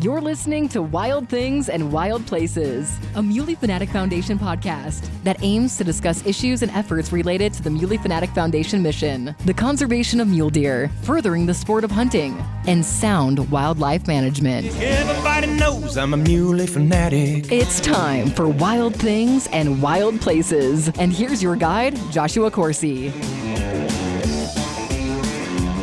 You're listening to Wild Things and Wild Places, a Mule Fanatic Foundation podcast that aims to discuss issues and efforts related to the Mule Fanatic Foundation mission, the conservation of mule deer, furthering the sport of hunting, and sound wildlife management. Everybody knows I'm a Mule Fanatic. It's time for Wild Things and Wild Places. And here's your guide, Joshua Coursey.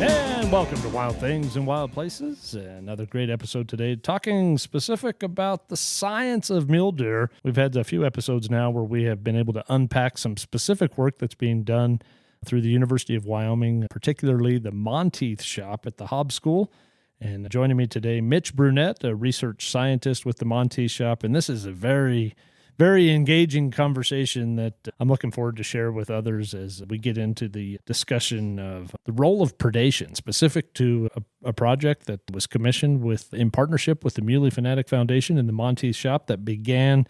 And welcome to Wild Things and Wild Places. Another great episode today, talking specific about the science of mule deer. We've had a few episodes now where we have been able to unpack some specific work that's being done through the University of Wyoming, particularly the Monteith Shop at the Hobbs School. And joining me today, Mitch Brunet, a research scientist with the Monteith Shop. And this is a very engaging conversation that I'm looking forward to share with others as we get into the discussion of the role of predation, specific to a project that was commissioned in partnership with the Mule Fanatic Foundation and the Monteith Shop that began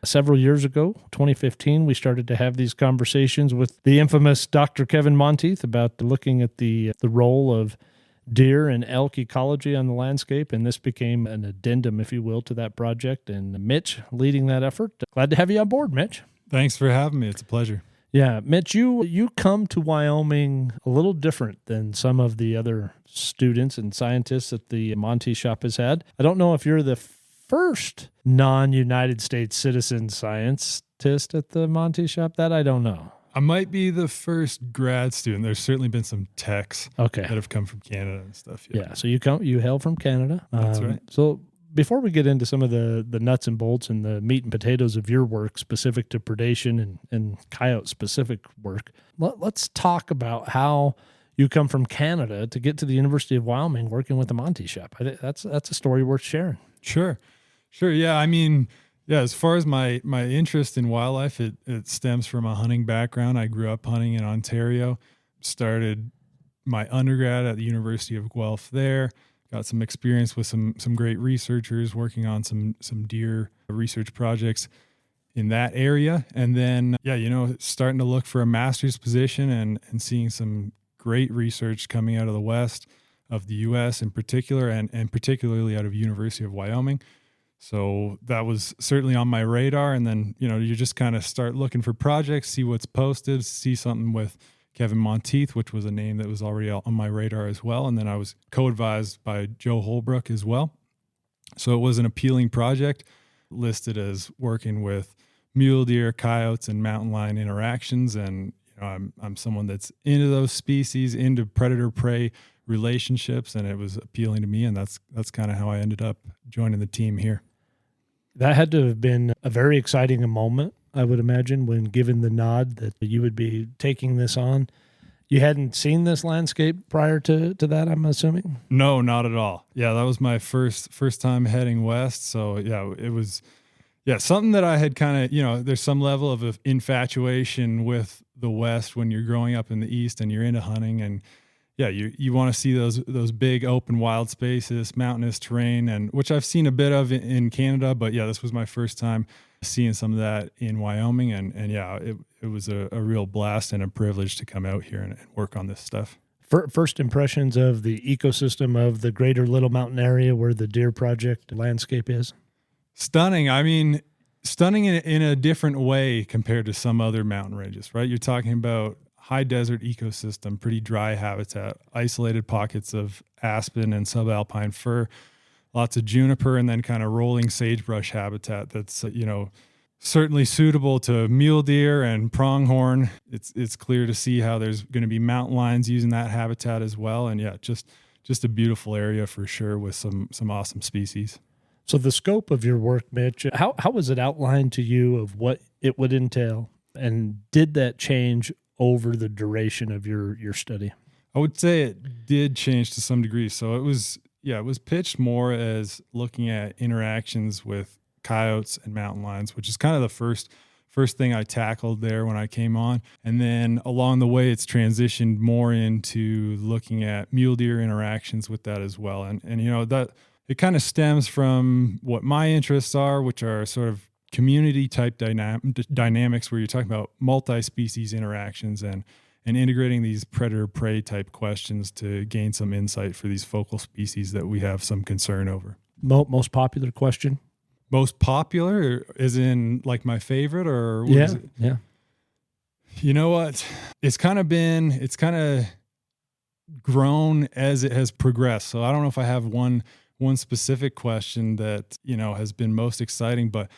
several years ago. 2015, we started to have these conversations with the infamous Dr. Kevin Monteith about looking at the role of deer and elk ecology on the landscape, and this became an addendum, if you will, to that project. And Mitch leading that effort. Glad to have you on board, Mitch. Thanks for having me. It's a pleasure. Yeah, Mitch, you come to Wyoming a little different than some of the other students and scientists that the Monteith Shop has had. I don't know if you're the first non-United States citizen scientist at the Monteith Shop. That I don't know. I might be the first grad student. There's certainly been some techs that have come from Canada and stuff. Yeah, so you hail from Canada. That's right. So before we get into some of the nuts and bolts and the meat and potatoes of your work specific to predation and coyote-specific work, let's talk about how you come from Canada to get to the University of Wyoming working with the Monteith Shop. I think that's a story worth sharing. Sure. Yeah, I mean... Yeah, as far as my interest in wildlife, it stems from a hunting background. I grew up hunting in Ontario, started my undergrad at the University of Guelph there, got some experience with some great researchers working on some deer research projects in that area. And then, starting to look for a master's position and seeing some great research coming out of the west of the U.S. in particular, and particularly out of University of Wyoming. So that was certainly on my radar. And then, you just kind of start looking for projects, see what's posted, see something with Kevin Monteith, which was a name that was already on my radar as well. And then I was co-advised by Joe Holbrook as well. So it was an appealing project, listed as working with mule deer, coyotes, and mountain lion interactions. And I'm someone that's into those species, into predator-prey relationships, and it was appealing to me. And that's kind of how I ended up joining the team here. That had to have been a very exciting moment, I would imagine, when given the nod that you would be taking this on. You hadn't seen this landscape prior to that, I'm assuming? No, not at all. Yeah, that was my first time heading west. So, yeah, it was something that I had kind of, there's some level of infatuation with the West when you're growing up in the East and you're into hunting. And, yeah, you want to see those big open wild spaces, mountainous terrain, and which I've seen a bit of in Canada, but yeah, this was my first time seeing some of that in Wyoming, and yeah, it was a real blast and a privilege to come out here and work on this stuff. First impressions of the ecosystem of the greater Little Mountain area where the deer project landscape is? Stunning. I mean, stunning in a different way compared to some other mountain ranges, right? You're talking about high desert ecosystem, pretty dry habitat, isolated pockets of aspen and subalpine fir, lots of juniper, and then kind of rolling sagebrush habitat that's, certainly suitable to mule deer and pronghorn. It's clear to see how there's going to be mountain lions using that habitat as well. And yeah, just a beautiful area for sure with some awesome species. So the scope of your work, Mitch, how was it outlined to you of what it would entail? And did that change over the duration of your study? I would say it did change to some degree. So it was pitched more as looking at interactions with coyotes and mountain lions, which is kind of the first thing I tackled there when I came on. And then along the way, it's transitioned more into looking at mule deer interactions with that as well. And that it kind of stems from what my interests are, which are sort of community type dynamics where you're talking about multi-species interactions and integrating these predator-prey type questions to gain some insight for these focal species that we have some concern over. Most popular question? Most popular is in like my favorite, or what Yeah, is it? yeah. You know what? It's kind of grown as it has progressed. So I don't know if I have one specific question that, has been most exciting, but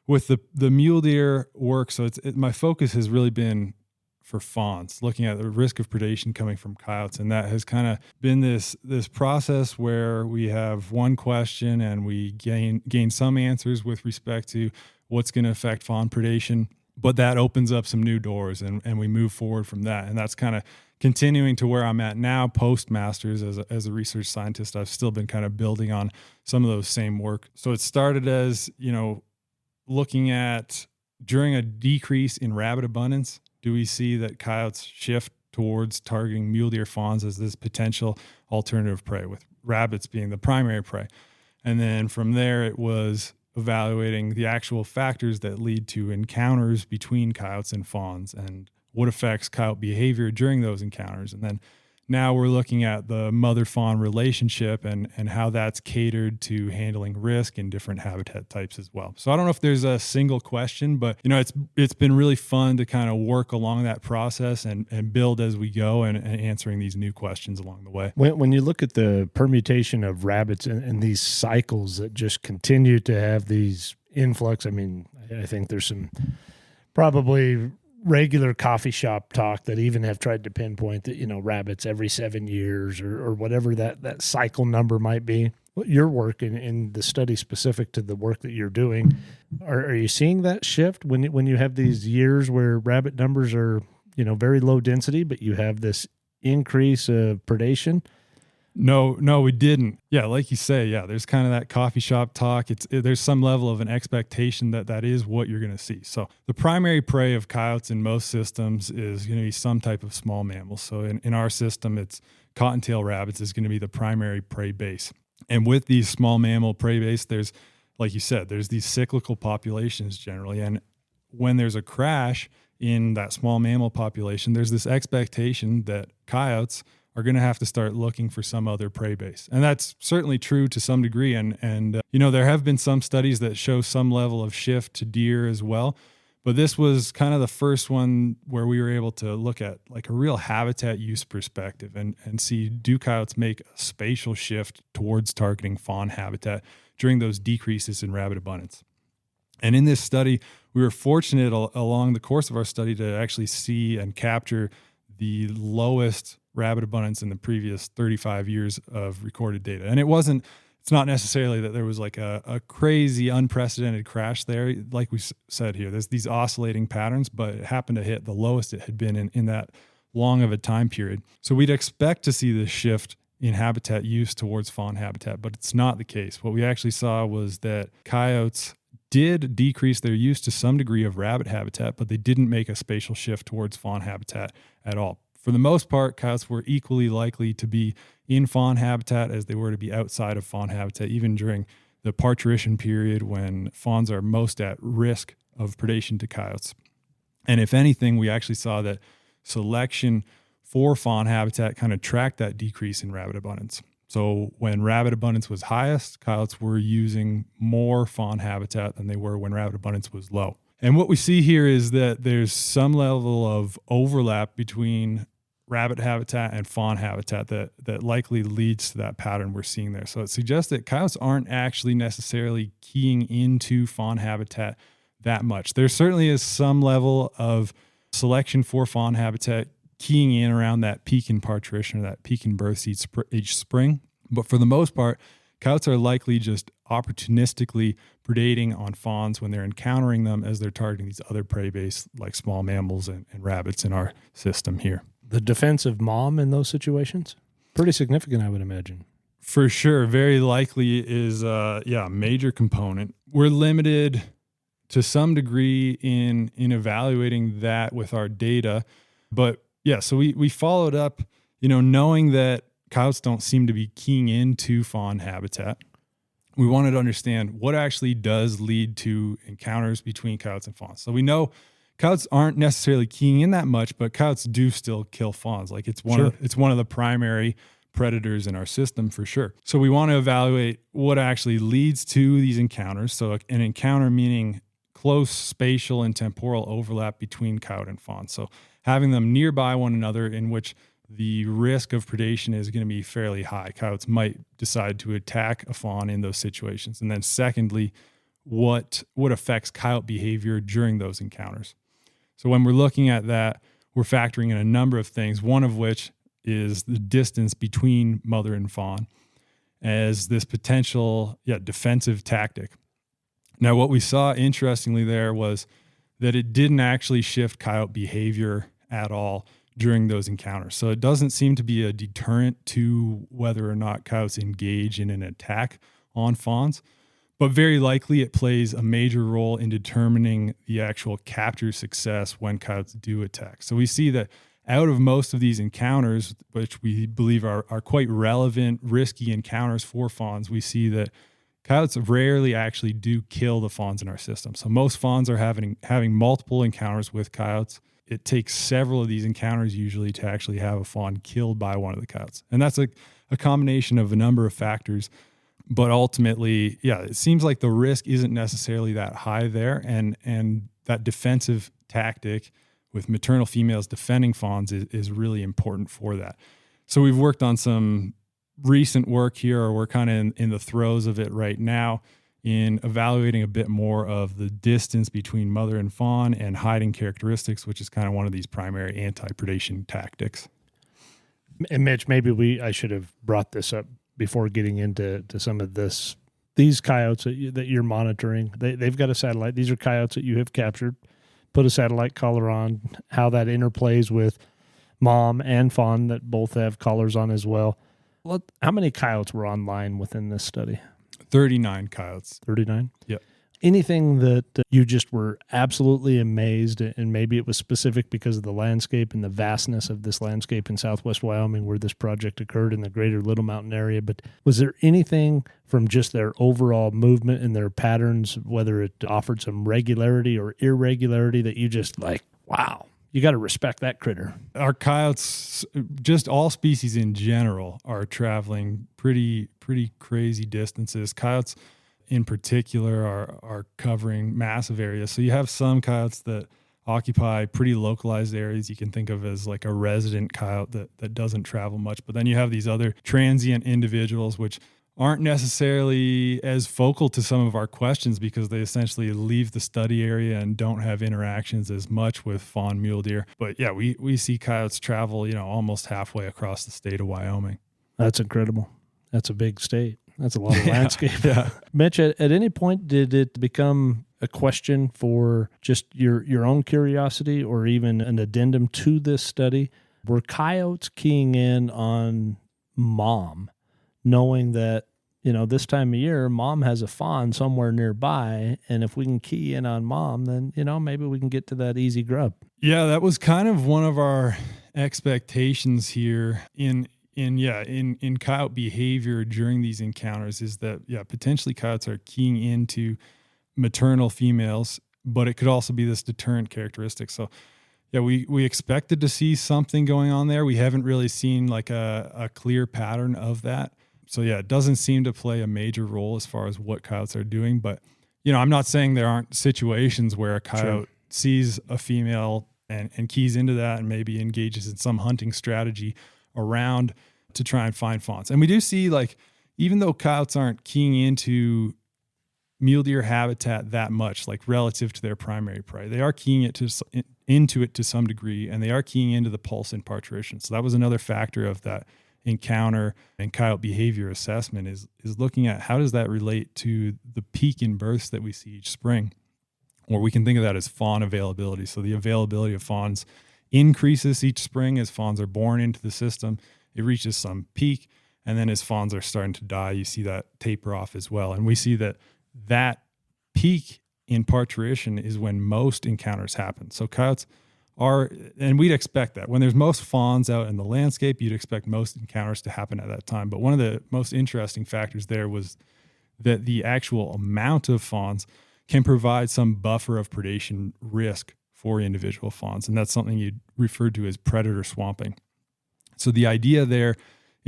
with the mule deer work, so my focus has really been for fawns, looking at the risk of predation coming from coyotes. And that has kind of been this process where we have one question and we gain some answers with respect to what's going to affect fawn predation, but that opens up some new doors and we move forward from that. And that's kind of continuing to where I'm at now, post-masters as a research scientist. I've still been kind of building on some of those same work. So it started as, looking at during a decrease in rabbit abundance, do we see that coyotes shift towards targeting mule deer fawns as this potential alternative prey, with rabbits being the primary prey? And then from there, it was evaluating the actual factors that lead to encounters between coyotes and fawns and what affects coyote behavior during those encounters. And then now we're looking at the mother-fawn relationship and how that's catered to handling risk in different habitat types as well. So I don't know if there's a single question, but it's been really fun to kind of work along that process and build as we go and answering these new questions along the way. When you look at the permutation of rabbits and these cycles that just continue to have these influx, I mean, I think there's some probably regular coffee shop talk that even have tried to pinpoint that, rabbits every 7 years or whatever that cycle number might be. Your work in the study specific to the work that you're doing, are you seeing that shift when you have these years where rabbit numbers are, very low density, but you have this increase of predation? No, we didn't. Yeah, like you say, yeah, there's kind of that coffee shop talk. There's some level of an expectation that is what you're going to see. So the primary prey of coyotes in most systems is going to be some type of small mammal. So in our system, it's cottontail rabbits is going to be the primary prey base. And with these small mammal prey base, there's, like you said, there's these cyclical populations generally. And when there's a crash in that small mammal population, there's this expectation that coyotes are going to have to start looking for some other prey base. And that's certainly true to some degree. And there have been some studies that show some level of shift to deer as well. But this was kind of the first one where we were able to look at like a real habitat use perspective and see, do coyotes make a spatial shift towards targeting fawn habitat during those decreases in rabbit abundance. And in this study, we were fortunate along the course of our study to actually see and capture the lowest rabbit abundance in the previous 35 years of recorded data. And it's not necessarily that there was like a crazy unprecedented crash there. Like we said here, there's these oscillating patterns, but it happened to hit the lowest it had been in that long of a time period. So we'd expect to see this shift in habitat use towards fawn habitat, but it's not the case. What we actually saw was that coyotes did decrease their use to some degree of rabbit habitat, but they didn't make a spatial shift towards fawn habitat at all. For the most part, coyotes were equally likely to be in fawn habitat as they were to be outside of fawn habitat, even during the parturition period when fawns are most at risk of predation to coyotes. And if anything, we actually saw that selection for fawn habitat kind of tracked that decrease in rabbit abundance. So when rabbit abundance was highest, coyotes were using more fawn habitat than they were when rabbit abundance was low. And what we see here is that there's some level of overlap between rabbit habitat and fawn habitat that likely leads to that pattern we're seeing there. So it suggests that coyotes aren't actually necessarily keying into fawn habitat that much. There certainly is some level of selection for fawn habitat keying in around that peak in parturition or that peak in births each spring. But for the most part, coyotes are likely just opportunistically predating on fawns when they're encountering them as they're targeting these other prey base like small mammals and rabbits in our system here. The defense of mom in those situations? Pretty significant, I would imagine. For sure. Very likely is a major component. We're limited to some degree in evaluating that with our data. But yeah, so we followed up, knowing that coyotes don't seem to be keying into fawn habitat. We wanted to understand what actually does lead to encounters between coyotes and fawns. So we know coyotes aren't necessarily keying in that much, but coyotes do still kill fawns. Like it's one of the primary predators in our system for sure. So we want to evaluate what actually leads to these encounters. So an encounter meaning close spatial and temporal overlap between coyote and fawn. So having them nearby one another in which the risk of predation is going to be fairly high. Coyotes might decide to attack a fawn in those situations. And then secondly, what affects coyote behavior during those encounters. So when we're looking at that, we're factoring in a number of things, one of which is the distance between mother and fawn as this potential defensive tactic. Now, what we saw interestingly there was that it didn't actually shift coyote behavior at all during those encounters. So it doesn't seem to be a deterrent to whether or not coyotes engage in an attack on fawns, but very likely it plays a major role in determining the actual capture success when coyotes do attack. So we see that out of most of these encounters, which we believe are quite relevant, risky encounters for fawns, we see that coyotes rarely actually do kill the fawns in our system. So most fawns are having multiple encounters with coyotes. It takes several of these encounters usually to actually have a fawn killed by one of the coyotes. And that's a combination of a number of factors. But ultimately, it seems like the risk isn't necessarily that high there. And that defensive tactic with maternal females defending fawns is really important for that. So we've worked on some recent work here, or we're kind of in the throes of it right now, in evaluating a bit more of the distance between mother and fawn and hiding characteristics, which is kind of one of these primary anti-predation tactics. And Mitch, maybe I should have brought this up before getting into some of this. These coyotes that you're monitoring, they've got a satellite. These are coyotes that you have captured. Put a satellite collar on, how that interplays with mom and fawn that both have collars on as well. How many coyotes were online within this study? 39 coyotes. 39? Yep. Anything that you just were absolutely amazed, and maybe it was specific because of the landscape and the vastness of this landscape in southwest Wyoming where this project occurred in the greater Little Mountain area, but was there anything from just their overall movement and their patterns, whether it offered some regularity or irregularity, that you just like, wow, you got to respect that critter? Our coyotes, just all species in general, are traveling pretty crazy distances. Coyotes in particular are covering massive areas. So you have some coyotes that occupy pretty localized areas you can think of as like a resident coyote that doesn't travel much. But then you have these other transient individuals which aren't necessarily as focal to some of our questions because they essentially leave the study area and don't have interactions as much with fawn mule deer. But yeah, we see coyotes travel, almost halfway across the state of Wyoming. That's incredible. That's a big state. That's a lot of landscape. Yeah. Mitch, at any point, did it become a question for just your own curiosity or even an addendum to this study? Were coyotes keying in on mom, knowing that, this time of year, mom has a fawn somewhere nearby, and if we can key in on mom, then, maybe we can get to that easy grub? Yeah, that was kind of one of our expectations here in coyote behavior during these encounters, is that, potentially coyotes are keying into maternal females, but it could also be this deterrent characteristic. So we expected to see something going on there. We haven't really seen like a clear pattern of that. So it doesn't seem to play a major role as far as what coyotes are doing. But, I'm not saying there aren't situations where a coyote sees a female and keys into that and maybe engages in some hunting strategy around to try and find fawns. And we do see, like, even though coyotes aren't keying into mule deer habitat that much, like relative to their primary prey, they are keying into it to some degree, and they are keying into the pulse and parturition. So that was another factor of that encounter and coyote behavior assessment is looking at how does that relate to the peak in births that we see each spring, or we can think of that as fawn availability. So the availability of fawns increases each spring as fawns are born into the system. It reaches some peak, and then as fawns are starting to die, you see that taper off as well. And we see that peak in parturition is when most encounters happen. So coyotes are, and we'd expect that. When there's most fawns out in the landscape, you'd expect most encounters to happen at that time. But one of the most interesting factors there was that the actual amount of fawns can provide some buffer of predation risk for individual fawns. And that's something you'd refer to as predator swamping. So the idea there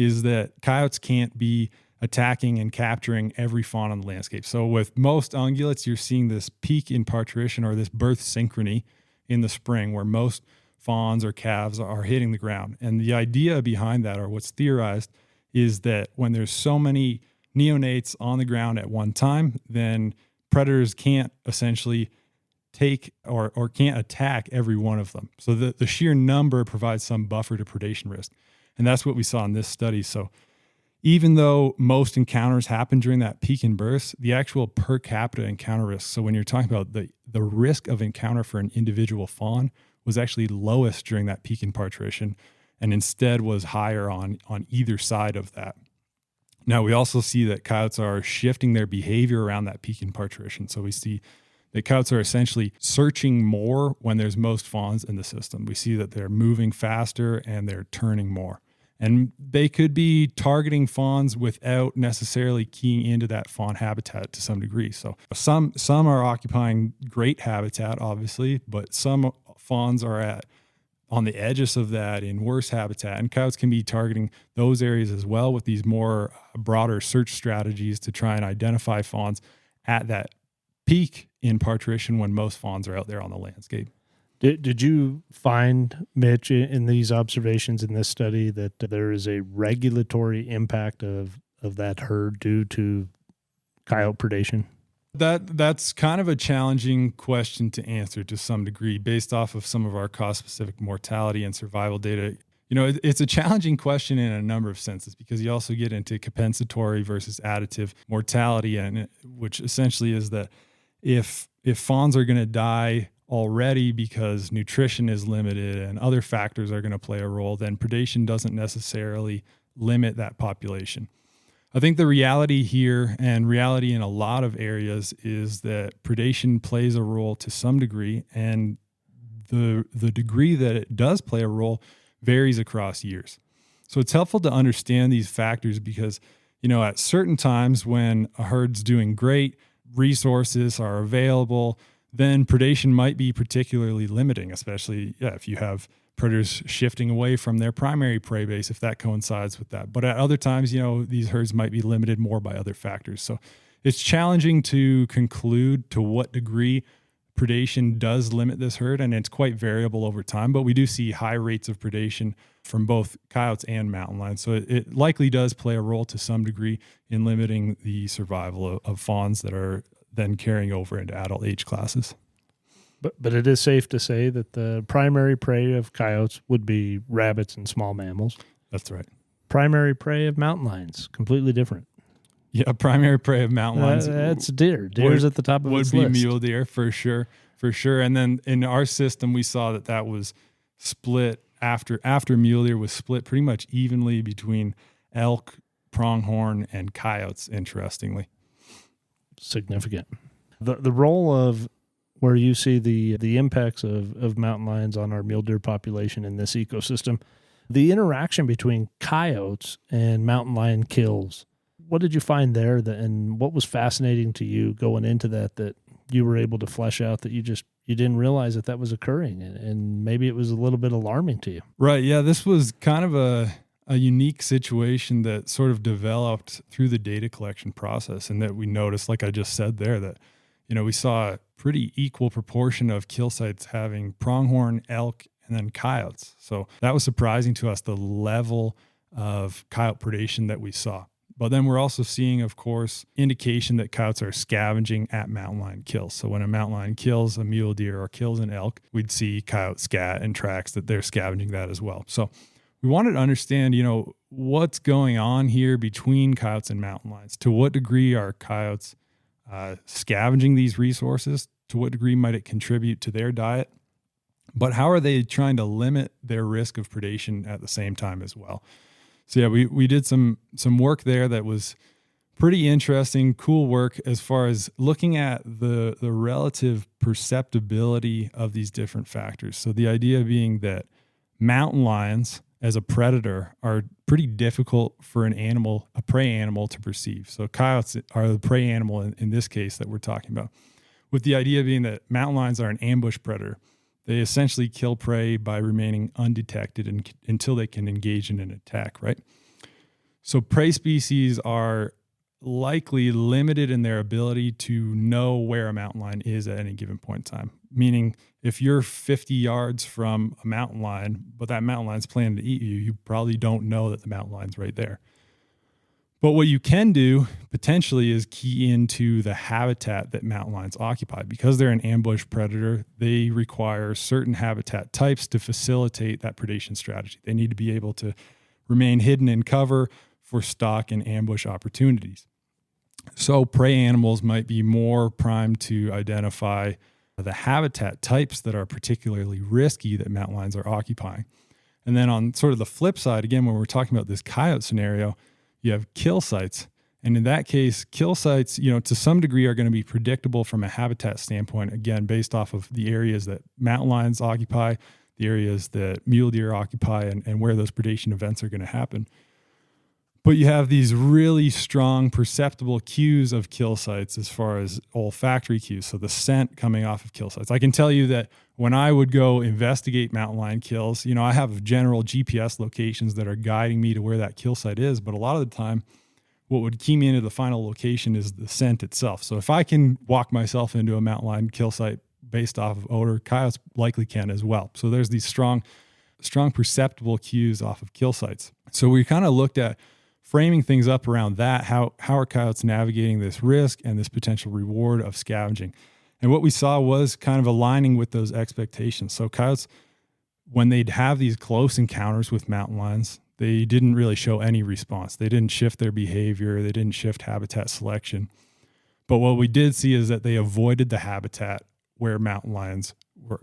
is that coyotes can't be attacking and capturing every fawn on the landscape. So with most ungulates, you're seeing this peak in parturition or this birth synchrony in the spring where most fawns or calves are hitting the ground. And the idea behind that, or what's theorized, is that when there's so many neonates on the ground at one time, then predators can't essentially take or can't attack every one of them. So the sheer number provides some buffer to predation risk. And that's what we saw in this study. So even though most encounters happen during that peak in births, the actual per capita encounter risk, so when you're talking about the risk of encounter for an individual fawn, was actually lowest during that peak in parturition, and instead was higher on either side of that. Now, we also see that coyotes are shifting their behavior around that peak in parturition. So we see that coyotes are essentially searching more when there's most fawns in the system. We see that they're moving faster and they're turning more. And they could be targeting fawns without necessarily keying into that fawn habitat to some degree. So some are occupying great habitat, obviously, but some fawns are on the edges of that in worse habitat. And coyotes can be targeting those areas as well with these more broader search strategies to try and identify fawns at that peak in parturition when most fawns are out there on the landscape. Did you find, Mitch, in these observations in this study that there is a regulatory impact of that herd due to coyote predation? That's kind of a challenging question to answer to some degree based off of some of our cost-specific mortality and survival data. You know, it's a challenging question in a number of senses because you also get into compensatory versus additive mortality, and which essentially is that if fawns are going to die already because nutrition is limited and other factors are going to play a role, then predation doesn't necessarily limit that population. I think the reality here, and reality in a lot of areas, is that predation plays a role to some degree, and the degree that it does play a role varies across years. So it's helpful to understand these factors because, you know, at certain times when a herd's doing great, resources are available, then predation might be particularly limiting, especially if you have predators shifting away from their primary prey base, if that coincides with that. But at other times, you know, these herds might be limited more by other factors. So it's challenging to conclude to what degree predation does limit this herd, and it's quite variable over time, but we do see high rates of predation from both coyotes and mountain lions. So it likely does play a role to some degree in limiting the survival of fawns that are then carrying over into adult age classes. But it is safe to say that the primary prey of coyotes would be rabbits and small mammals. That's right. Primary prey of mountain lions, completely different. Yeah, primary prey of mountain lions. That's deer. Deer's at the top of its list. Would be mule deer for sure. And then in our system, we saw that was split after mule deer was split pretty much evenly between elk, pronghorn, and coyotes, interestingly. Significant. The role of where you see the impacts of mountain lions on our mule deer population in this ecosystem, the interaction between coyotes and mountain lion kills. What did you find there and what was fascinating to you going into that you were able to flesh out that you didn't realize that was occurring and maybe it was a little bit alarming to you? Right. Yeah. This was kind of a unique situation that sort of developed through the data collection process, and that we noticed, like I just said there, that, you know, we saw a pretty equal proportion of kill sites having pronghorn, elk, and then coyotes. So that was surprising to us, the level of coyote predation that we saw. But then we're also seeing, of course, indication that coyotes are scavenging at mountain lion kills. So when a mountain lion kills a mule deer or kills an elk, we'd see coyote scat and tracks that they're scavenging that as well. So we wanted to understand, you know, what's going on here between coyotes and mountain lions. To what degree are coyotes scavenging these resources? To what degree might it contribute to their diet? But how are they trying to limit their risk of predation at the same time as well? So yeah, we did some work there that was pretty interesting, cool work as far as looking at the relative perceptibility of these different factors. So the idea being that mountain lions as a predator are pretty difficult for a prey animal to perceive. So coyotes are the prey animal in this case that we're talking about, with the idea being that mountain lions are an ambush predator. They essentially kill prey by remaining undetected until they can engage in an attack, right? So prey species are likely limited in their ability to know where a mountain lion is at any given point in time. Meaning, if you're 50 yards from a mountain lion, but that mountain lion's planning to eat you, you probably don't know that the mountain lion's right there. But what you can do potentially is key into the habitat that mountain lions occupy. Because they're an ambush predator, they require certain habitat types to facilitate that predation strategy. They need to be able to remain hidden in cover for stalk and ambush opportunities. So prey animals might be more primed to identify the habitat types that are particularly risky that mountain lions are occupying. And then on sort of the flip side, again, when we're talking about this coyote scenario, you have kill sites. And in that case, kill sites, to some degree are going to be predictable from a habitat standpoint, again, based off of the areas that mountain lions occupy, the areas that mule deer occupy, and where those predation events are going to happen. But you have these really strong perceptible cues of kill sites as far as olfactory cues. So the scent coming off of kill sites. I can tell you that when I would go investigate mountain lion kills, I have general GPS locations that are guiding me to where that kill site is. But a lot of the time, what would key me into the final location is the scent itself. So if I can walk myself into a mountain lion kill site based off of odor, coyotes likely can as well. So there's these strong perceptible cues off of kill sites. So we kind of looked at framing things up around that, how are coyotes navigating this risk and this potential reward of scavenging. And what we saw was kind of aligning with those expectations. So coyotes, when they'd have these close encounters with mountain lions, they didn't really show any response. They didn't shift their behavior. They didn't shift habitat selection. But what we did see is that they avoided the habitat where mountain lions were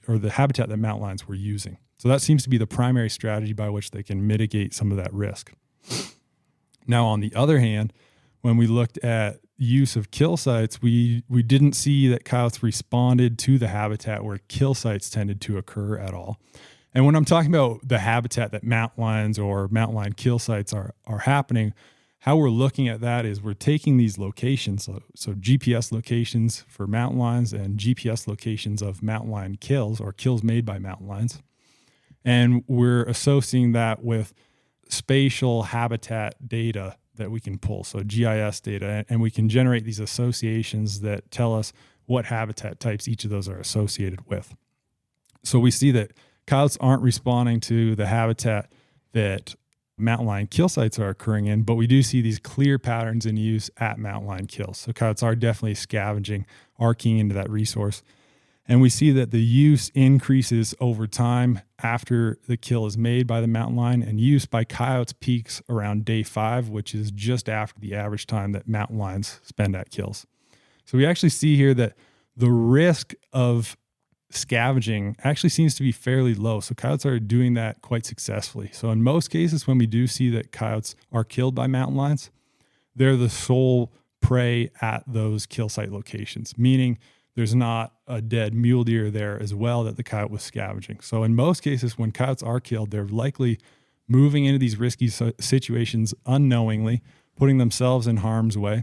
or the habitat that mountain lions were using. So that seems to be the primary strategy by which they can mitigate some of that risk. Now, on the other hand, when we looked at use of kill sites, we didn't see that coyotes responded to the habitat where kill sites tended to occur at all. And when I'm talking about the habitat that mountain lions or mountain lion kill sites are happening, how we're looking at that is we're taking these locations, so GPS locations for mountain lions and GPS locations of mountain lion kills or kills made by mountain lions, and we're associating that with spatial habitat data that we can pull, so GIS data, and we can generate these associations that tell us what habitat types each of those are associated with. So we see that coyotes aren't responding to the habitat that mountain lion kill sites are occurring in, but we do see these clear patterns in use at mountain lion kills. So coyotes are definitely scavenging, are keying into that resource. And we see that the use increases over time after the kill is made by the mountain lion, and use by coyotes peaks around day 5, which is just after the average time that mountain lions spend at kills. So we actually see here that the risk of scavenging actually seems to be fairly low. So coyotes are doing that quite successfully. So in most cases, when we do see that coyotes are killed by mountain lions, they're the sole prey at those kill site locations, meaning there's not a dead mule deer there as well that the coyote was scavenging. So in most cases, when coyotes are killed, they're likely moving into these risky situations unknowingly, putting themselves in harm's way.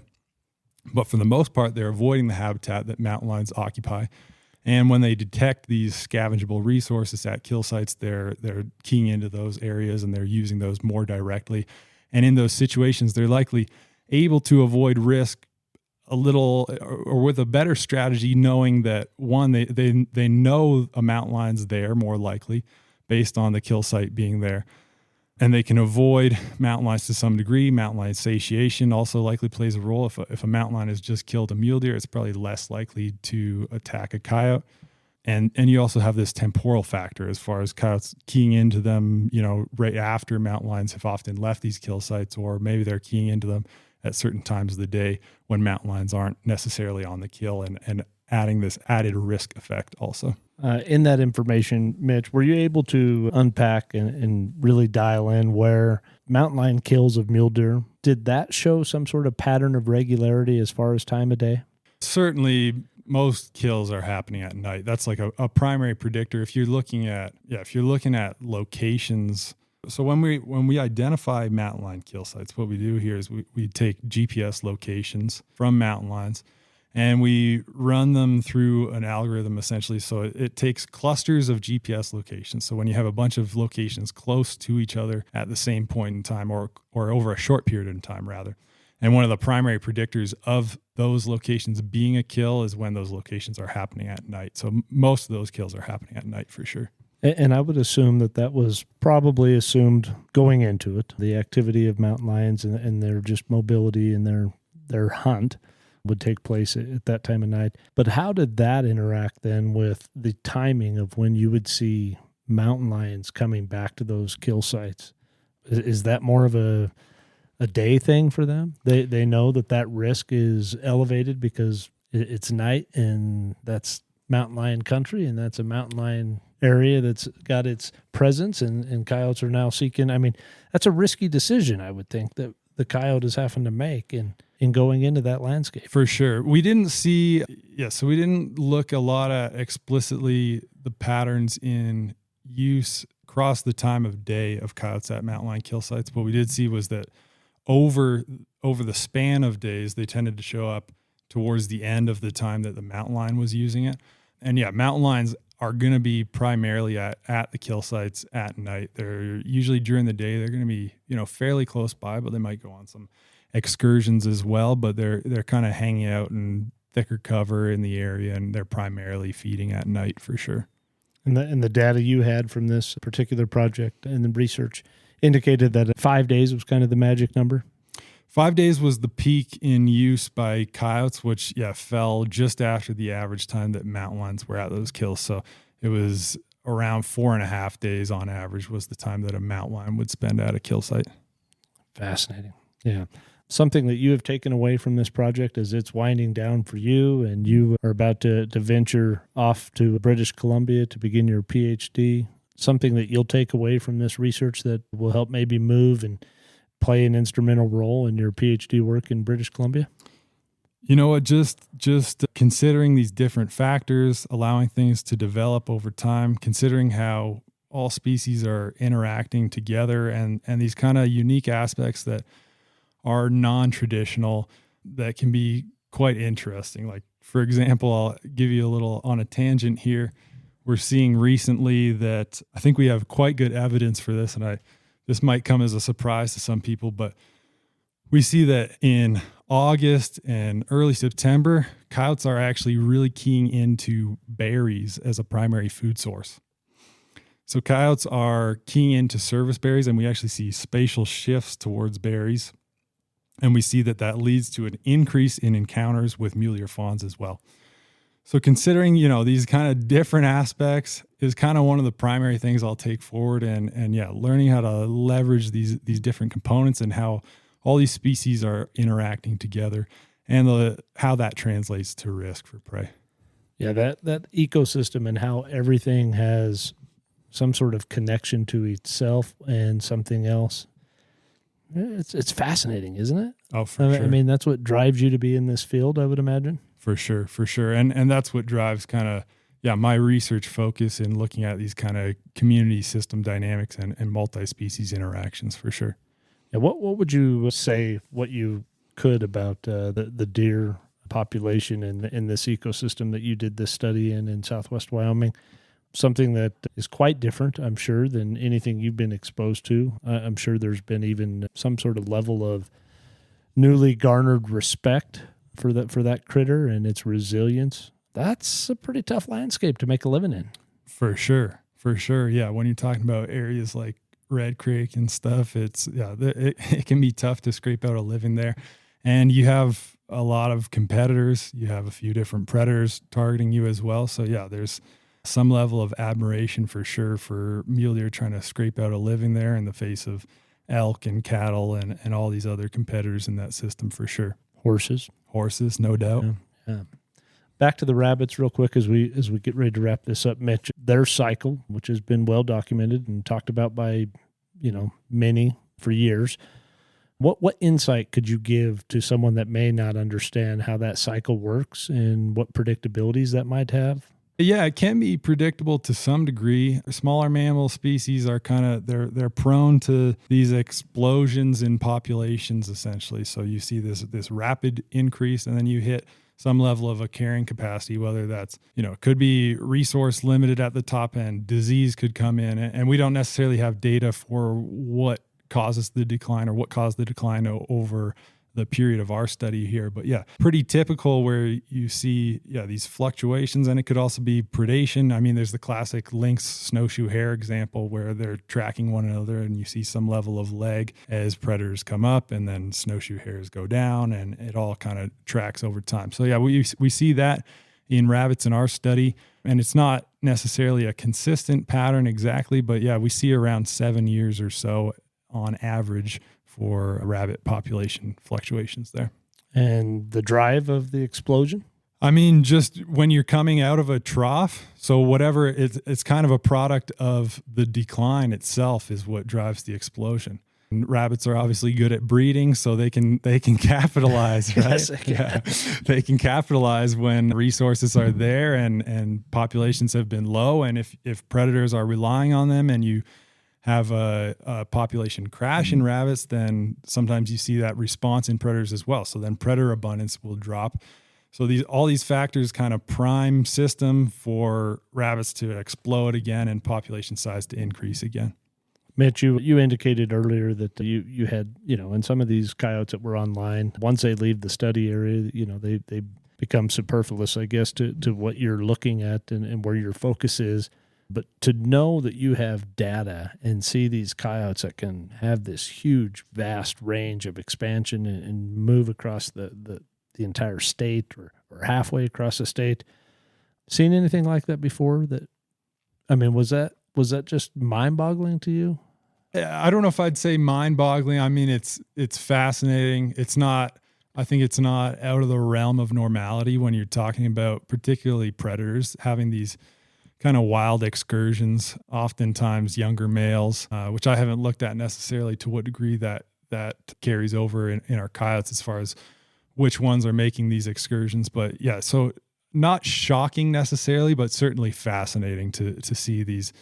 But for the most part, they're avoiding the habitat that mountain lions occupy. And when they detect these scavengeable resources at kill sites, they're keying into those areas and they're using those more directly. And in those situations, they're likely able to avoid risk a little or with a better strategy, knowing that one, they know a mountain lion's there more likely based on the kill site being there. And they can avoid mountain lions to some degree. Mountain lion satiation also likely plays a role. If a mountain lion has just killed a mule deer, it's probably less likely to attack a coyote. And you also have this temporal factor as far as coyotes keying into them, right after mountain lions have often left these kill sites, or maybe they're keying into them at certain times of the day when mountain lions aren't necessarily on the kill, and adding this added risk effect also. In that information, Mitch, were you able to unpack and really dial in where mountain lion kills of mule deer, did that show some sort of pattern of regularity as far as time of day? Certainly, most kills are happening at night. That's like a primary predictor. If you're looking at locations. So when we identify mountain lion kill sites, what we do here is we take GPS locations from mountain lions, And we run them through an algorithm essentially. So it takes clusters of GPS locations. So when you have a bunch of locations close to each other at the same point in time, or over a short period of time rather. And one of the primary predictors of those locations being a kill is when those locations are happening at night. So most of those kills are happening at night for sure. And I would assume that was probably assumed going into it, the activity of mountain lions and their just mobility and their hunt would take place at that time of night. But how did that interact then with the timing of when you would see mountain lions coming back to those kill sites? Is that more of a day thing for them? They know that risk is elevated because it's night and that's mountain lion country and that's a mountain lion area that's got its presence and coyotes are now seeking. I mean, that's a risky decision, I would think, that the coyote is having to make in going into that landscape. For sure. We didn't so we didn't look a lot at explicitly the patterns in use across the time of day of coyotes at mountain lion kill sites. What we did see was that over the span of days, they tended to show up towards the end of the time that the mountain lion was using it. And yeah, mountain lions are going to be primarily at the kill sites at night. They're usually during the day, they're going to be, fairly close by, but they might go on some excursions as well, but they're kind of hanging out in thicker cover in the area, and they're primarily feeding at night for sure. And the data you had from this particular project and the research indicated that 5 days was kind of the magic number. 5 days was the peak in use by coyotes, which fell just after the average time that mountain lions were at those kills. So it was around 4.5 days on average was the time that a mountain lion would spend at a kill site. Fascinating. Yeah. Something that you have taken away from this project as it's winding down for you, and you are about to venture off to British Columbia to begin your PhD. Something that you'll take away from this research that will help maybe move and play an instrumental role in your PhD work in British Columbia? You know what, just considering these different factors, allowing things to develop over time, considering how all species are interacting together and these kind of unique aspects that are non-traditional that can be quite interesting. Like, for example, I'll give you a little on a tangent here. We're seeing recently that I think we have quite good evidence for this, and this might come as a surprise to some people, but we see that in August and early September, coyotes are actually really keying into berries as a primary food source. So coyotes are keying into service berries, and we actually see spatial shifts towards berries. And we see that leads to an increase in encounters with mule deer fawns as well. So considering, these kind of different aspects is kind of one of the primary things I'll take forward and learning how to leverage these different components and how all these species are interacting together and how that translates to risk for prey. Yeah, that ecosystem and how everything has some sort of connection to itself and something else. It's fascinating, isn't it? Oh, for sure. I mean, that's what drives you to be in this field, I would imagine. For sure. And that's what drives kind of, my research focus in looking at these kind of community system dynamics and multi-species interactions for sure. Yeah, what would you say what you could about the deer population in this ecosystem that you did this study in Southwest Wyoming? Something that is quite different, I'm sure, than anything you've been exposed to. I'm sure there's been even some sort of level of newly garnered respect for that critter and its resilience. That's a pretty tough landscape to make a living in. For sure. Yeah, when you're talking about areas like Red Creek and stuff, it can be tough to scrape out a living there. And you have a lot of competitors. You have a few different predators targeting you as well. So there's some level of admiration for sure for mule deer trying to scrape out a living there in the face of elk and cattle and all these other competitors in that system for sure. Horses, no doubt. Yeah. Back to the rabbits real quick as we get ready to wrap this up, Mitch. Their cycle, which has been well documented and talked about by many for years. What insight could you give to someone that may not understand how that cycle works and what predictabilities that might have? Yeah, it can be predictable to some degree. Smaller mammal species are they're prone to these explosions in populations, essentially. So you see this rapid increase, and then you hit some level of a carrying capacity, whether that's, it could be resource limited at the top end, disease could come in, and we don't necessarily have data for what causes the decline or what caused the decline over the period of our study here. But yeah, pretty typical where you see, these fluctuations, and it could also be predation. I mean, there's the classic lynx snowshoe hare example where they're tracking one another and you see some level of lag as predators come up and then snowshoe hares go down, and it all kind of tracks over time. So yeah, we see that in rabbits in our study, and it's not necessarily a consistent pattern exactly, but yeah, we see around 7 years or so on average for rabbit population fluctuations there. And the drive of the explosion? I mean, just when you're coming out of a trough, so whatever, it's kind of a product of the decline itself is what drives the explosion. And rabbits are obviously good at breeding, so they can capitalize, right? Yes, they can. Yeah. They can capitalize when resources are there and populations have been low. And if predators are relying on them and you have a population crash in rabbits, then sometimes you see that response in predators as well. So then predator abundance will drop. So all these factors kind of prime system for rabbits to explode again and population size to increase again. Mitch, you indicated earlier that you had, in some of these coyotes that were online, once they leave the study area, they become superfluous, I guess, to what you're looking at and where your focus is. But to know that you have data and see these coyotes that can have this huge, vast range of expansion and move across the entire state or halfway across the state, seen anything like that before? Was that just mind-boggling to you? I don't know if I'd say mind-boggling. I mean, it's fascinating. I think it's not out of the realm of normality when you're talking about particularly predators having these kind of wild excursions, oftentimes younger males, which I haven't looked at necessarily to what degree that carries over in our coyotes as far as which ones are making these excursions. But yeah, so not shocking necessarily, but certainly fascinating to see these,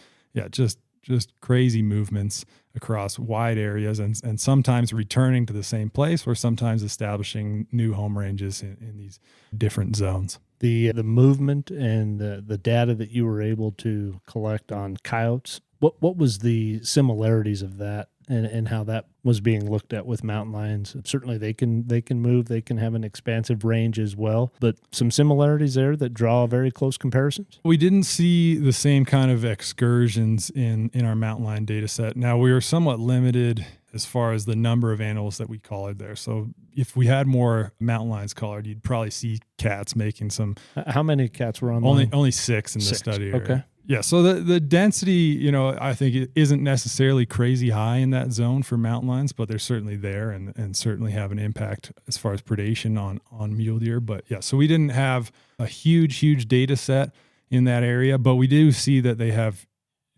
just crazy movements across wide areas and sometimes returning to the same place or sometimes establishing new home ranges in these different zones. The movement and the data that you were able to collect on coyotes, what was the similarities of that and how that was being looked at with mountain lions? Certainly they can move, they can have an expansive range as well, but some similarities there that draw very close comparisons? We didn't see the same kind of excursions in our mountain lion data set. Now, we were somewhat limited as far as the number of animals that we collared there. So if we had more mountain lions collared, you'd probably see cats making some. How many cats were on? Only 6 in the study area. Okay. Yeah. So the density, I think it isn't necessarily crazy high in that zone for mountain lions, but they're certainly there and certainly have an impact as far as predation on mule deer. But yeah, so we didn't have a huge data set in that area, but we do see that they have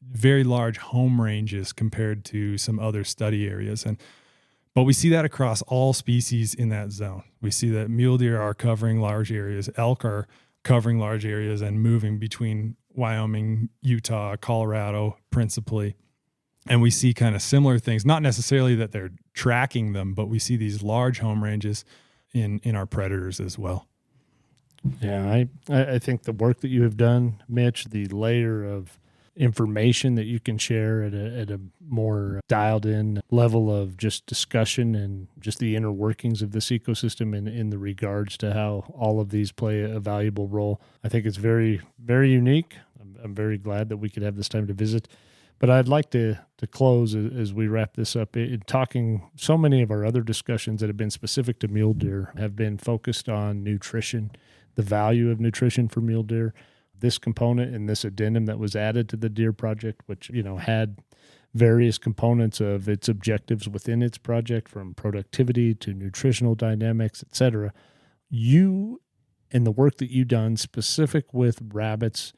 very large home ranges compared to some other study areas. But we see that across all species in that zone. We see that mule deer are covering large areas, elk are covering large areas and moving between Wyoming, Utah, Colorado, principally. And we see kind of similar things, not necessarily that they're tracking them, but we see these large home ranges in our predators as well. Yeah, I think the work that you have done, Mitch, the layer of information that you can share at a more dialed in level of just discussion and just the inner workings of this ecosystem in the regards to how all of these play a valuable role. I think it's very, very unique. I'm very glad that we could have this time to visit. But I'd like to close as we wrap this up in talking. So many of our other discussions that have been specific to mule deer have been focused on nutrition, the value of nutrition for mule deer. This component and this addendum that was added to the Deer Project, which, had various components of its objectives within its project, from productivity to nutritional dynamics, etc. You and the work that you've done specific with rabbits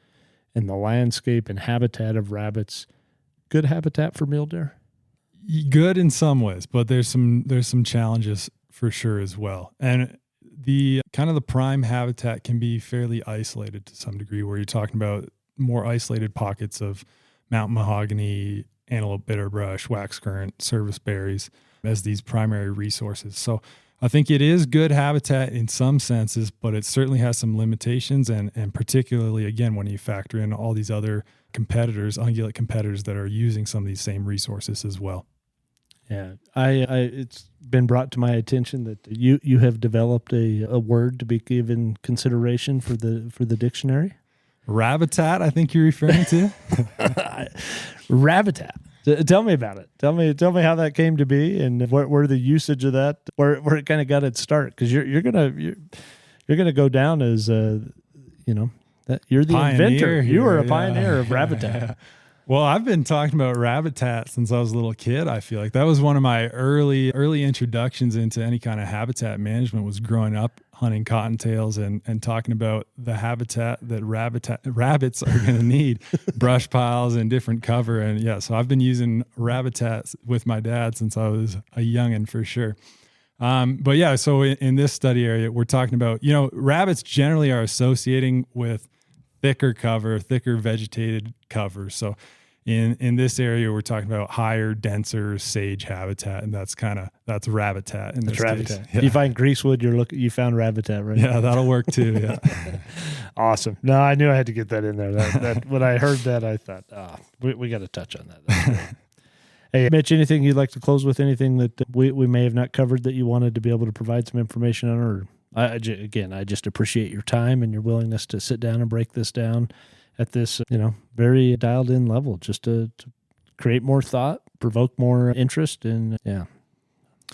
and the landscape and habitat of rabbits, good habitat for mule deer? Good in some ways, but there's some challenges for sure as well. And the kind of the prime habitat can be fairly isolated to some degree, where you're talking about more isolated pockets of mountain mahogany, antelope bitterbrush, wax currant, service berries as these primary resources. So I think it is good habitat in some senses, but it certainly has some limitations, and particularly, again, when you factor in all these other competitors, ungulate competitors that are using some of these same resources as well. Yeah, it's been brought to my attention that you have developed a word to be given consideration for the dictionary. Rabbitat, I think you're referring to. Rabbitat. Tell me about it. Tell me how that came to be, and where the usage of that, where it kind of got its start. Because you're gonna go down as that you're the Pioneer inventor. Here, you were a pioneer of Rabbitat. Yeah. Well, I've been talking about Rabbitat since I was a little kid. I feel like that was one of my early introductions into any kind of habitat management, was growing up hunting cottontails and talking about the habitat that rabbits are going to need, brush piles and different cover. And yeah, so I've been using Rabbitat with my dad since I was a youngin' for sure. But yeah, so in this study area, we're talking about, rabbits generally are associating with thicker cover, thicker vegetated cover. So in this area, we're talking about higher, denser sage habitat, and that's Rabbitat in this case. Yeah. If you find greasewood, you found Rabbitat, right? Yeah, that'll work too. Yeah. Awesome. No, I knew I had to get that in there. That when I heard that, I thought, we got to touch on that. That's great. Hey, Mitch, anything you'd like to close with? Anything that we may have not covered that you wanted to be able to provide some information on? Or I just appreciate your time and your willingness to sit down and break this down at this, very dialed in level, just to create more thought, provoke more interest. And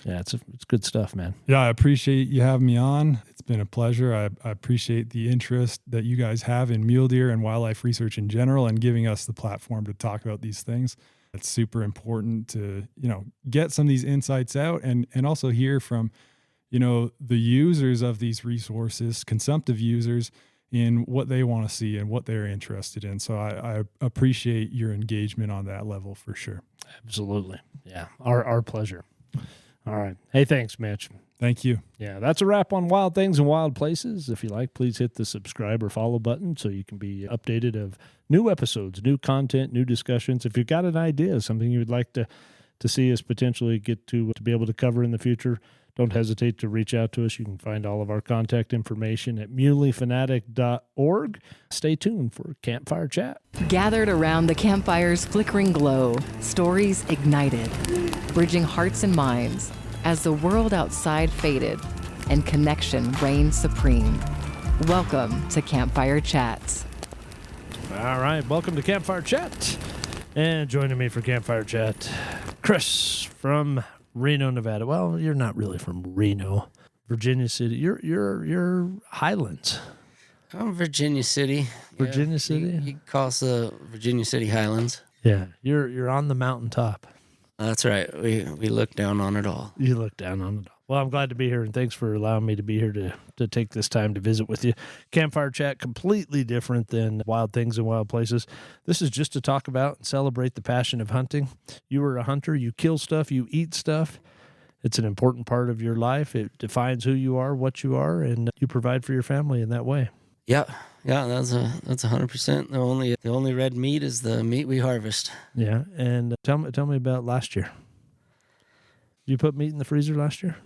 it's good stuff, man. Yeah, I appreciate you having me on. It's been a pleasure. I appreciate the interest that you guys have in mule deer and wildlife research in general, and giving us the platform to talk about these things. It's super important to, get some of these insights out and also hear from, the users of these resources, consumptive users, in what they want to see and what they're interested in. So I appreciate your engagement on that level for sure. Absolutely. Yeah. Our pleasure. All right. Hey, thanks, Mitch. Thank you. Yeah, that's a wrap on Wild Things and Wild Places. If you like, please hit the subscribe or follow button so you can be updated of new episodes, new content, new discussions. If you've got an idea, something you would like to see us potentially get to be able to cover in the future, don't hesitate to reach out to us. You can find all of our contact information at muleyfanatic.org. Stay tuned for Campfire Chat. Gathered around the campfire's flickering glow, stories ignited, bridging hearts and minds as the world outside faded and connection reigned supreme. Welcome to Campfire Chats. All right, welcome to Campfire Chat. And joining me for Campfire Chat, Chris from Reno, Nevada. Well, you're not really from Reno, Virginia City. You're Highlands. I'm Virginia City. Virginia City? You call us the Virginia City Highlands. Yeah, you're on the mountaintop. That's right. We look down on it all. You look down on it all. Well, I'm glad to be here, and thanks for allowing me to be here to take this time to visit with you. Campfire Chat, completely different than Wild Things and Wild Places. This is just to talk about and celebrate the passion of hunting. You are a hunter. You kill stuff. You eat stuff. It's an important part of your life. It defines who you are, what you are, and you provide for your family in that way. Yeah, that's 100%. The only red meat is the meat we harvest. Yeah, and tell me about last year. You put meat in the freezer last year?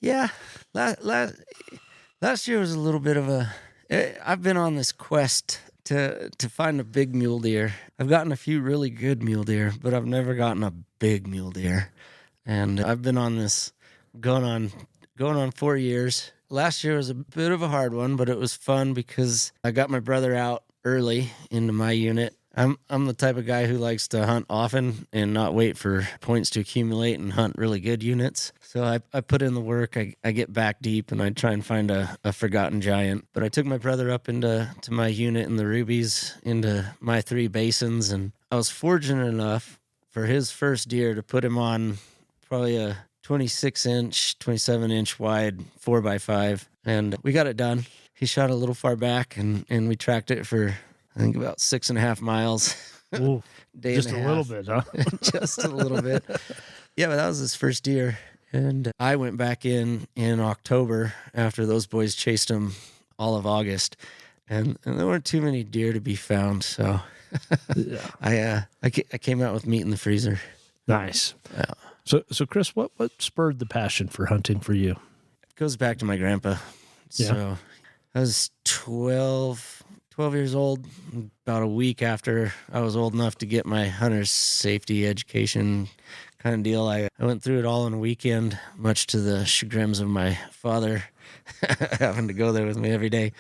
Yeah, last year was a little bit of I've been on this quest to find a big mule deer. I've gotten a few really good mule deer, but I've never gotten a big mule deer. And I've been on this going on 4 years. Last year was a bit of a hard one, but it was fun because I got my brother out early into my unit. I'm the type of guy who likes to hunt often and not wait for points to accumulate and hunt really good units. So I put in the work. I get back deep and I try and find a forgotten giant. But I took my brother up into my unit in the Rubies, into my 3 basins, and I was fortunate enough for his first deer to put him on probably a 26-inch, 27-inch wide 4x5, and we got it done. He shot a little far back, and we tracked it for, I think, about 6.5 miles. Ooh, Day just and a half. little bit, huh? Just a little bit. Yeah, but that was his first deer, And I went back in October after those boys chased them all of August, and there weren't too many deer to be found. So I came out with meat in the freezer. Nice. Yeah. So Chris, what spurred the passion for hunting for you? It goes back to my grandpa. Yeah. So I was 12 years old, about a week after I was old enough to get my hunter's safety education kind of deal. I went through it all in a weekend, much to the chagrins of my father having to go there with me every day.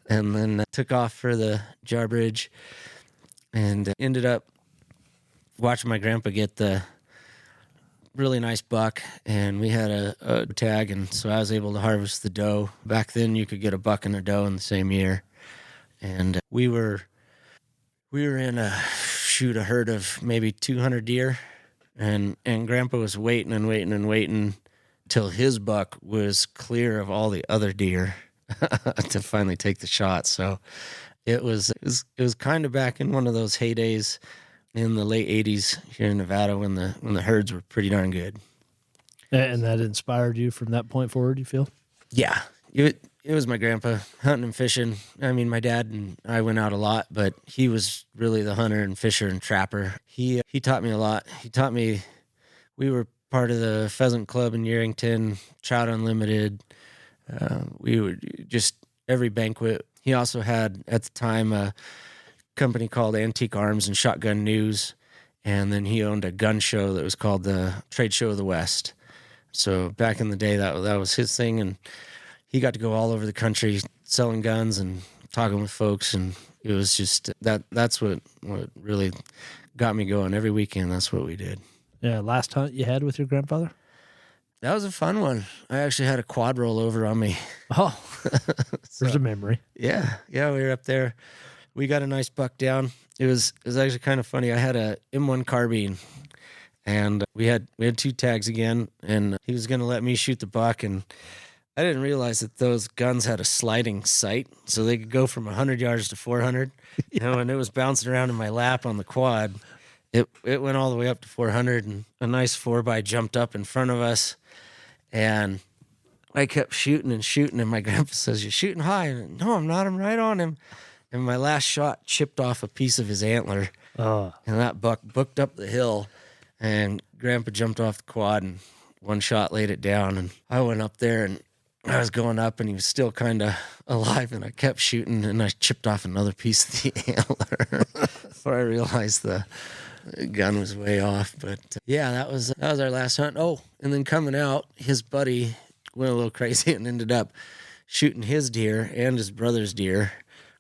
And then took off for the jar bridge and ended up watching my grandpa get the really nice buck, and we had a tag, and so I was able to harvest the doe. Back then you could get a buck and a doe in the same year. And we were in a herd of maybe 200 deer, and Grandpa was waiting till his buck was clear of all the other deer to finally take the shot. So it was kind of back in one of those heydays in the late 80s here in Nevada when the herds were pretty darn good. And that inspired you from that point forward, you feel? Yeah. It was my grandpa hunting and fishing. I mean, my dad and I went out a lot, but he was really the hunter and fisher and trapper. He taught me a lot. He taught me, we were part of the Pheasant Club in Yerington, Trout Unlimited. We were just every banquet. He also had, at the time, a company called Antique Arms and Shotgun News, and then he owned a gun show that was called the Trade Show of the West. So back in the day, that was his thing, and he got to go all over the country selling guns and talking with folks, and it was just that's what really got me going. Every weekend, that's what we did. Yeah, last hunt you had with your grandfather? That was a fun one. I actually had a quad roll over on me. Oh, there's a memory. Yeah, we were up there. We got a nice buck down. It was actually kind of funny. I had a M1 carbine, and we had 2 tags again, and he was going to let me shoot the buck, and I didn't realize that those guns had a sliding sight, so they could go from 100 yards to 400. You know, and it was bouncing around in my lap on the quad. It went all the way up to 400, and a nice 4x jumped up in front of us, and I kept shooting, and my grandpa says, "You're shooting high." And, "No, I'm not. I'm right on him." And my last shot chipped off a piece of his antler, and that buck booked up the hill, and Grandpa jumped off the quad, and one shot laid it down, and I went up there, and I was going up, and he was still kind of alive, and I kept shooting, and I chipped off another piece of the antler before I realized the gun was way off. But yeah, that was our last hunt. Oh, and then coming out, his buddy went a little crazy and ended up shooting his deer and his brother's deer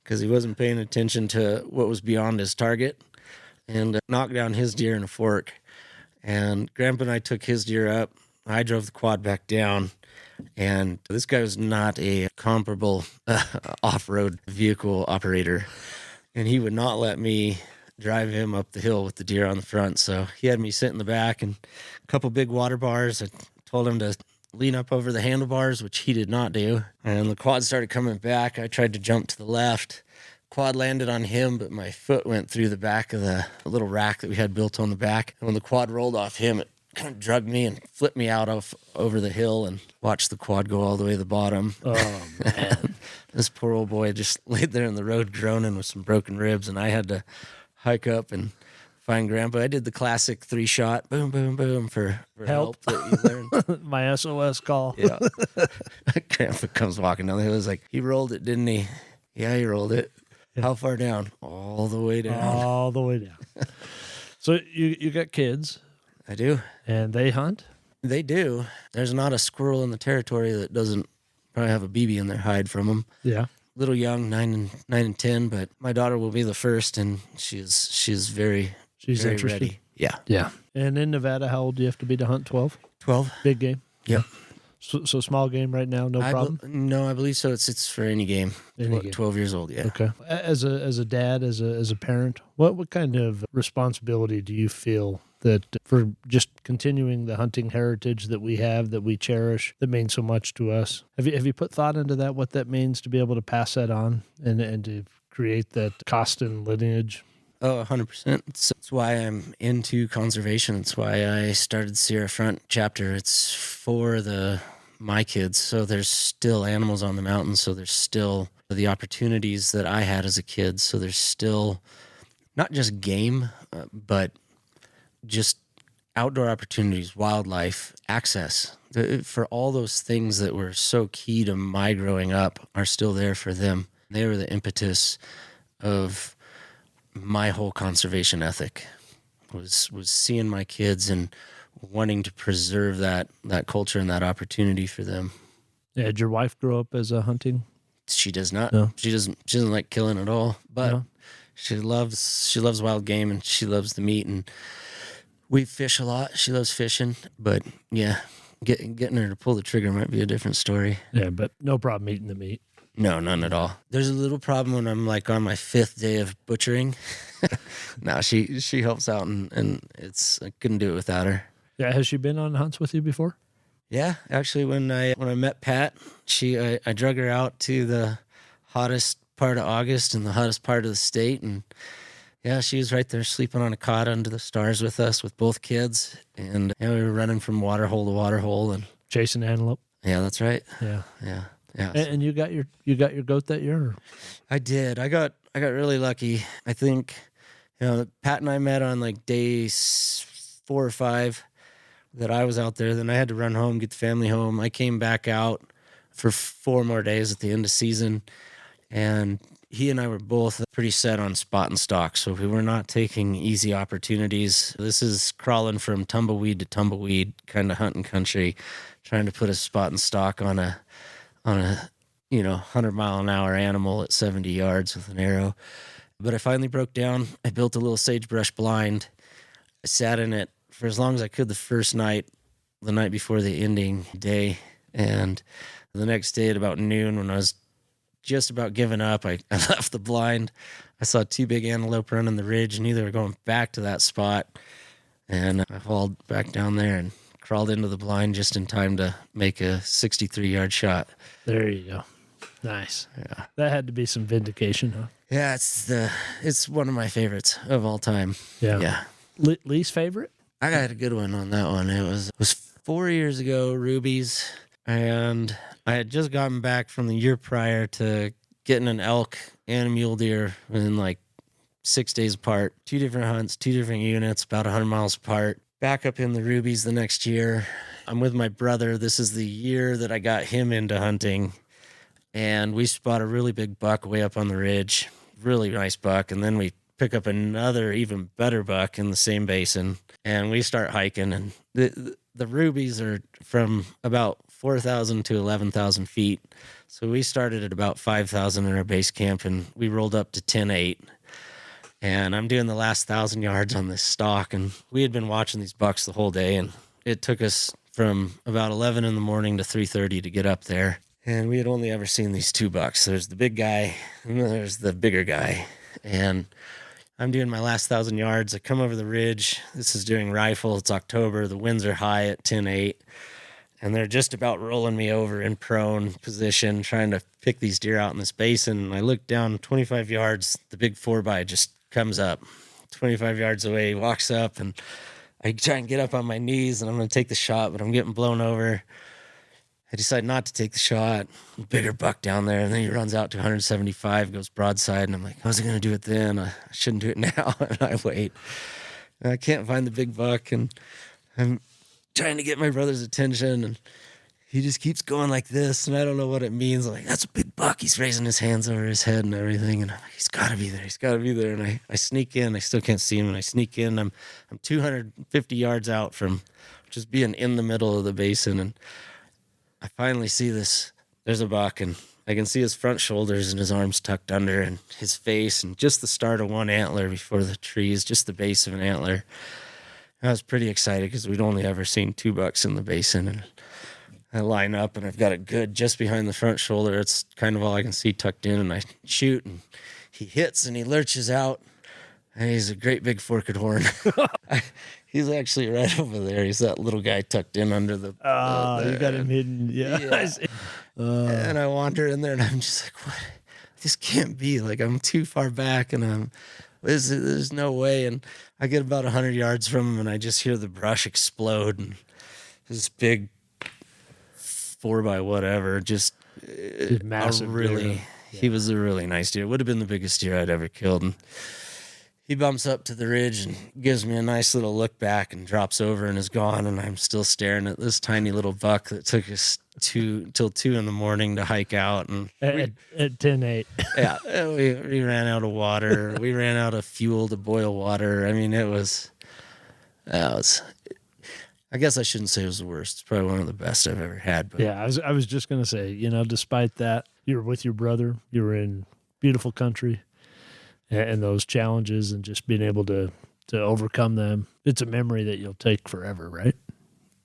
because he wasn't paying attention to what was beyond his target, and knocked down his deer in a fork. And Grandpa and I took his deer up. I drove the quad back down. And this guy was not a comparable off-road vehicle operator, and he would not let me drive him up the hill with the deer on the front. So he had me sit in the back and a couple big water bars. I told him to lean up over the handlebars, which he did not do. And the quad started coming back. I tried to jump to the left. Quad landed on him, but my foot went through the back of the little rack that we had built on the back. And when the quad rolled off him, it kind of drugged me and flipped me out over the hill and watched the quad go all the way to the bottom. Oh, man. This poor old boy just laid there in the road groaning with some broken ribs, and I had to hike up and find Grandpa. I did the classic 3-shot, boom, boom, boom, for help that you learned. My SOS call. Yeah. Grandpa comes walking down the hill. He's like, "He rolled it, didn't he?" "Yeah, he rolled it." Yeah. "How far down?" "All the way down." All the way down. So you got kids. I do. And they hunt? They do. There's not a squirrel in the territory that doesn't probably have a BB in their hide from them. Yeah. Little young, 9 and 10, but my daughter will be the first, and she's very interested. ready. Yeah. Yeah. And in Nevada, how old do you have to be to hunt? 12? 12. Big game? Yep. So small game right now, no problem? No, I believe so. It's for any game. Any game. 12 years old, yeah. Okay. As a dad, as a parent, what kind of responsibility do you feel that for just continuing the hunting heritage that we have, that we cherish, that means so much to us? Have you put thought into that, what that means to be able to pass that on and to create that Costin lineage Oh, 100%. That's why I'm into conservation. It's why I started Sierra Front chapter. It's for my kids. So there's still animals on the mountain. So there's still the opportunities that I had as a kid. So there's still not just game, but just outdoor opportunities, wildlife, access. For all those things that were so key to my growing up are still there for them. They were the impetus of my whole conservation ethic, was seeing my kids and wanting to preserve that culture and that opportunity for them. Yeah, did your wife grow up as a hunting? She does not. No. She doesn't like killing at all, but No. she loves wild game and she loves the meat, and we fish a lot. She loves fishing, but yeah, getting her to pull the trigger might be a different story. Yeah, but no problem eating the meat. No, none at all. There's a little problem when I'm like on my 5th day of butchering. No, she helps out, and I couldn't do it without her. Yeah, has she been on hunts with you before? Yeah, actually, when I met Pat, I drug her out to the hottest part of August and the hottest part of the state, and yeah, she was right there sleeping on a cot under the stars with us, with both kids, and yeah, we were running from water hole to water hole, and Chasing antelope. yeah, that's right. Yeah. Yeah. Yeah. And you got your goat that year? Or? I did. I got really lucky. I think, Pat and I met on like day 4 or 5 that I was out there. Then I had to run home, get the family home. I came back out for 4 more days at the end of season, and he and I were both pretty set on spot and stock, so we were not taking easy opportunities. This is crawling from tumbleweed to tumbleweed, kind of hunting country, trying to put a spot and stock on a 100-mile-an-hour animal at 70 yards with an arrow. But I finally broke down. I built a little sagebrush blind. I sat in it for as long as I could the first night, the night before the ending day. And the next day at about noon, when I was just about giving up, I left the blind. I saw 2 big antelope running the ridge, and either were going back to that spot. And I hauled back down there and crawled into the blind just in time to make a 63-yard shot. There you go. Nice. Yeah. That had to be some vindication, huh? Yeah, it's one of my favorites of all time. Yeah. Yeah. Least favorite? I got a good one on that one. It was 4 years ago, rubies, and I had just gotten back from the year prior to getting an elk and a mule deer within like 6 days apart. 2 different hunts, 2 different units, about 100 miles apart. Back up in the rubies the next year. I'm with my brother. This is the year that I got him into hunting, and we spot a really big buck way up on the ridge. Really nice buck, and then we pick up another even better buck in the same basin, and we start hiking. And the rubies are from about 4,000 to 11,000 feet, so we started at about 5,000 in our base camp, and we rolled up to 10.8. And I'm doing the last 1,000 yards on this stalk, and we had been watching these bucks the whole day, and it took us from about 11 in the morning to 3:30 to get up there. And we had only ever seen these 2 bucks. There's the big guy, and then there's the bigger guy. And I'm doing my last 1,000 yards. I come over the ridge. This is doing rifle. It's October. The winds are high at 10.8. And they're just about rolling me over in prone position, trying to pick these deer out in this basin. And I look down 25 yards. The big 4x just comes up 25 yards away, walks up, and I try and get up on my knees, and I'm going to take the shot, but I'm getting blown over. I decide not to take the shot. Bigger buck down there, and then he runs out to 175, goes broadside, and I'm like, I wasn't going to do it then. I shouldn't do it now. And I wait. And I can't find the big buck, and I'm trying to get my brother's attention, and he just keeps going like this, and I don't know what it means. I'm like, that's a big buck. He's raising his hands over his head and everything, and I'm like, he's got to be there. He's got to be there. And I sneak in. I still can't see him, and I sneak in. I'm 250 yards out from just being in the middle of the basin, and I finally see this. There's a buck, and I can see his front shoulders and his arms tucked under, and his face, and just the start of one antler before the trees, just the base of an antler. I was pretty excited because we'd only ever seen 2 bucks in the basin, and I line up, and I've got it good just behind the front shoulder. It's kind of all I can see tucked in, and I shoot, and he hits, and he lurches out, and he's a great big forked horn. He's actually right over there. He's that little guy tucked in under the... you got him hidden. Yeah. And I wander in there, and I'm just like, what? This can't be. Like, I'm too far back, and There's no way. And I get about 100 yards from him, and I just hear the brush explode, and this big 4x whatever, just massive deer. He was a really nice deer. Would have been the biggest deer I'd ever killed. And he bumps up to the ridge and gives me a nice little look back and drops over and is gone. And I'm still staring at this tiny little buck that took us till 2 a.m. to hike out. And At 10:08. yeah, we ran out of water. We ran out of fuel to boil water. I mean, it was. I guess I shouldn't say it was the worst. It's probably one of the best I've ever had. But Yeah, I was just going to say, despite that, you were with your brother, you were in beautiful country, and those challenges and just being able to overcome them, it's a memory that you'll take forever, right?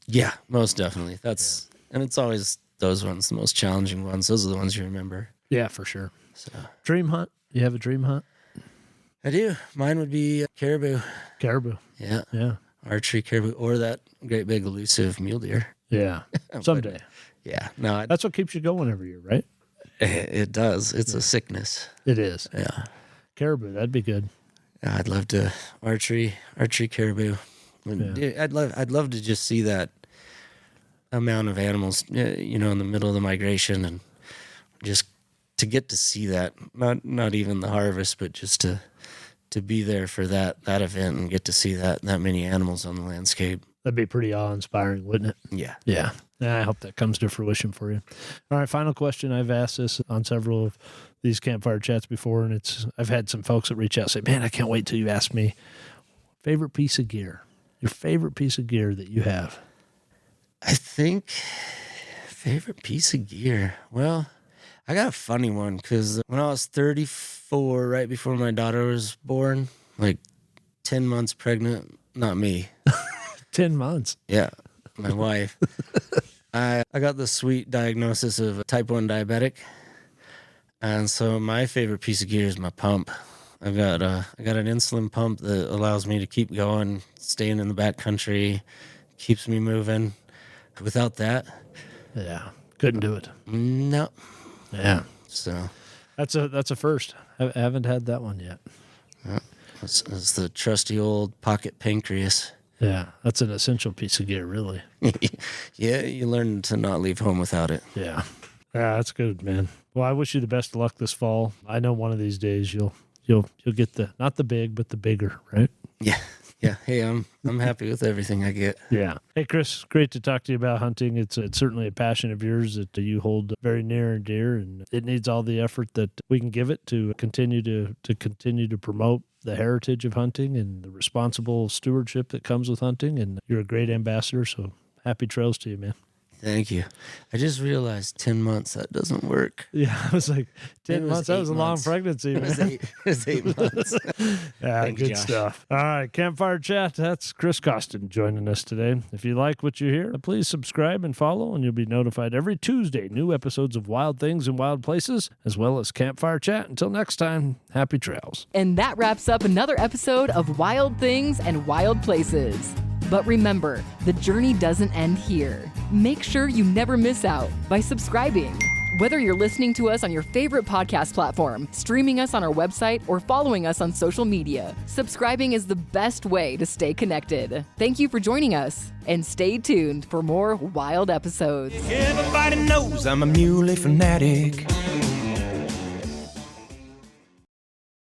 yeah, most definitely. And it's always those ones, the most challenging ones. Those are the ones you remember. Yeah, for sure. So Dream hunt? You have a dream hunt? I do. Mine would be caribou. Caribou. Yeah, Yeah. archery caribou, or that great big elusive mule deer. Yeah. Someday. Yeah, no, That's what keeps you going every year, right? it does. It's a sickness. It is. Yeah. Caribou, that'd be good. Yeah, I'd love to archery caribou. I'd love to just see that amount of animals, in the middle of the migration, and just to get to see that. Not even the harvest, but just to be there for that event and get to see that many animals on the landscape. That'd be pretty awe-inspiring, wouldn't it? Yeah. Yeah. I hope that comes to fruition for you. All right, final question. I've asked this on several of these campfire chats before, and I've had some folks that reach out and say, man, I can't wait till you ask me favorite piece of gear. Your favorite piece of gear that you have. I think favorite piece of gear. Well, I got a funny one because when I was 34, right before my daughter was born, like 10 months pregnant, not me. 10 months. Yeah, my wife. I got the sweet diagnosis of type 1 diabetic. And so my favorite piece of gear is my pump. I got an insulin pump that allows me to keep going, staying in the backcountry, keeps me moving. Without that, Yeah. Couldn't do it. no. Yeah. So That's a first. I haven't had that one yet. it's the trusty old pocket pancreas. Yeah. That's an essential piece of gear, really. Yeah, you learn to not leave home without it. Yeah. Yeah, that's good, man. Well, I wish you the best of luck this fall. I know one of these days you'll get not the big, but the bigger, right? Yeah. Yeah. Hey, I'm happy with everything I get. Yeah. Hey, Chris, great to talk to you about hunting. It's certainly a passion of yours that you hold very near and dear, and it needs all the effort that we can give it to continue to promote the heritage of hunting and the responsible stewardship that comes with hunting. And you're a great ambassador. So happy trails to you, man. Thank you. I just realized 10 months, that doesn't work. Yeah, I was like, 10 It was months. That was 8 a long months. pregnancy, It was man. eight, it was 8 months. Yeah, Thanks, good Josh. stuff. All right, Campfire Chat. That's Chris Costin joining us today. If you like what you hear, please subscribe and follow, and you'll be notified every Tuesday. New episodes of Wild Things and Wild Places, as well as Campfire Chat. Until next time, happy trails. And that wraps up another episode of Wild Things and Wild Places. But remember, the journey doesn't end here. Make sure you never miss out by subscribing. Whether you're listening to us on your favorite podcast platform, streaming us on our website, or following us on social media, subscribing is the best way to stay connected. Thank you for joining us, and stay tuned for more wild episodes. Everybody knows I'm a muley fanatic.